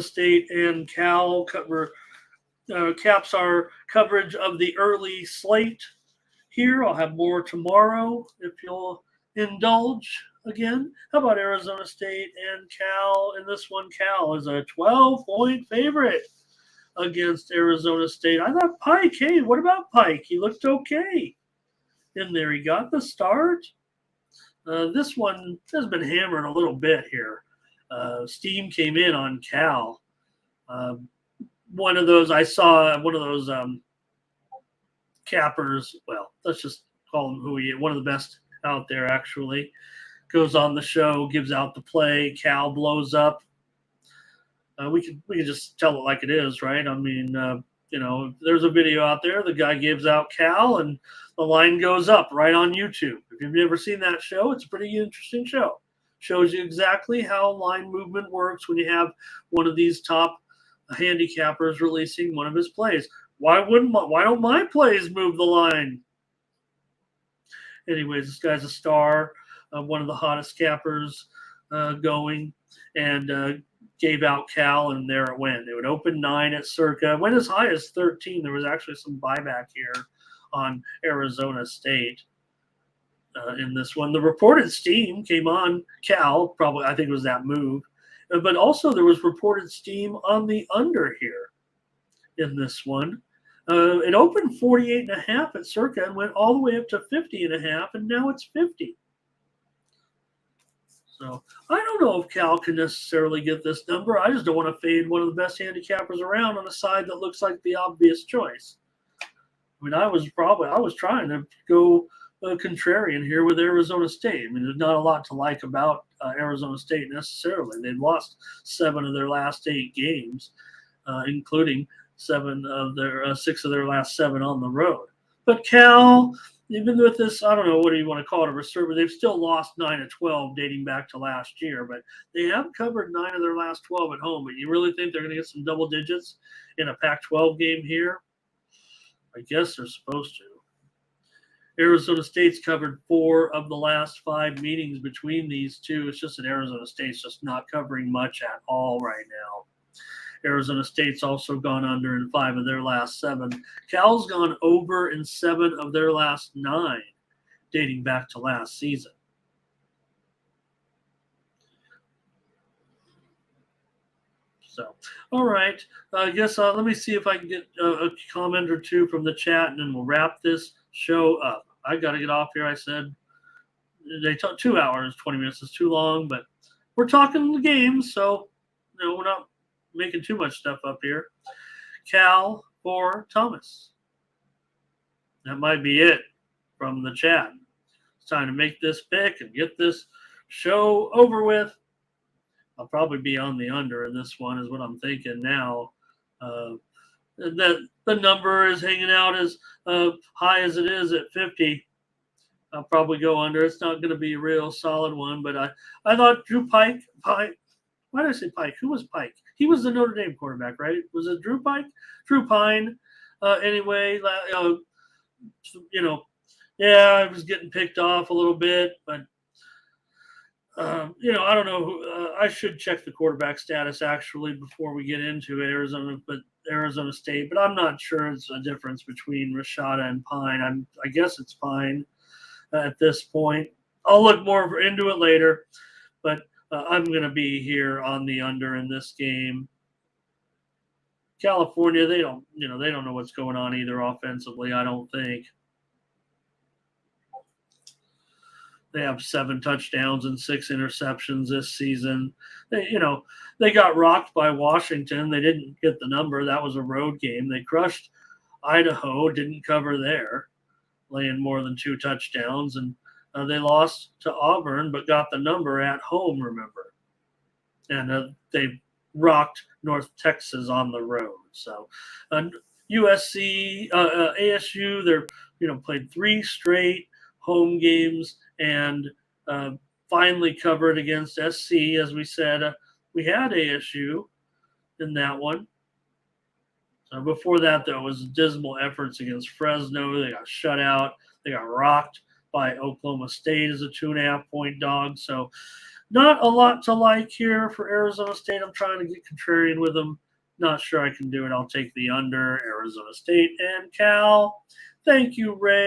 State and Cal caps our coverage of the early slate here. I'll have more tomorrow if you'll indulge again. How about Arizona State and Cal? In this one, Cal is a 12-point favorite against Arizona State. I thought Pike, hey, what about Pike? He looked okay in there. He got the start. This one has been hammered a little bit here. Steam came in on Cal. One of those, I saw one of those cappers. Well, let's just call him who he is. One of the best out there, actually. Goes on the show, gives out the play. Cal blows up. We can just tell it like it is, right? I mean, there's a video out there. The guy gives out Cal, and the line goes up right on YouTube. If you've never seen that show, it's a pretty interesting show. Shows you exactly how line movement works when you have one of these top handicappers releasing one of his plays. Why don't my plays move the line? Anyways, this guy's a star, one of the hottest cappers going, and gave out Cal, and there it went. It would open 9 at Circa, went as high as 13. There was actually some buyback here on Arizona State in this one. The reported steam came on Cal, probably I think it was that move, but also there was reported steam on the under here in this one. It opened 48.5 at Circa and went all the way up to 50.5, and now it's 50. So I don't know if Cal can necessarily get this number. I just don't want to fade one of the best handicappers around on a side that looks like the obvious choice. I mean, I was trying to go contrarian here with Arizona State. I mean, there's not a lot to like about Arizona State necessarily. They've lost 7 of their last 8 games, including 6 of their last 7 on the road. But Cal, even with this, I don't know, what do you want to call it, a reserve, they've still lost 9 of 12 dating back to last year, but they have covered 9 of their last 12 at home. But you really think they're going to get some double digits in a Pac-12 game here? I guess they're supposed to. Arizona State's covered 4 of the last 5 meetings between these two. It's just that Arizona State's just not covering much at all right now. Arizona State's also gone under in 5 of their last 7. Cal's gone over in 7 of their last 9, dating back to last season. So, all right. I guess let me see if I can get a comment or two from the chat, and then we'll wrap this show up. I got to get off here. I said they took 2 hours, 20 minutes is too long, but we're talking the games, so we're not making too much stuff up here. Cal or Thomas. That might be it from the chat. It's time to make this pick and get this show over with. I'll probably be on the under in this one is what I'm thinking now. That the number is hanging out as high as it is at 50. I'll probably go under. It's not going to be a real solid one, but I thought Drew Pike. Why did I say Pike? Who was Pike? He was the Notre Dame quarterback, right? Was it Drew Pike? Drew Pine. Anyway, I was getting picked off a little bit, but I don't know. I should check the quarterback status actually before we get into Arizona State, but I'm not sure it's a difference between Rashada and Pine. I guess it's Pine at this point. I'll look more into it later, but I'm going to be here on the under in this game. California, they don't know what's going on either offensively, I don't think. They have 7 touchdowns and 6 interceptions this season. They got rocked by Washington. They didn't get the number. That was a road game. They crushed Idaho, didn't cover there, laying more than 2 touchdowns. And they lost to Auburn, but got the number at home, remember. And they rocked North Texas on the road. So USC, ASU, they're played 3 straight home games and finally covered against SC. As we said, we had ASU in that one. Before that, there was dismal efforts against Fresno. They got shut out. They got rocked by Oklahoma State as a 2.5-point dog. So Not a lot to like here for Arizona State. I'm trying to get contrarian with them. Not sure I can do it. I'll take the under. Arizona State and Cal. Thank you, Ray.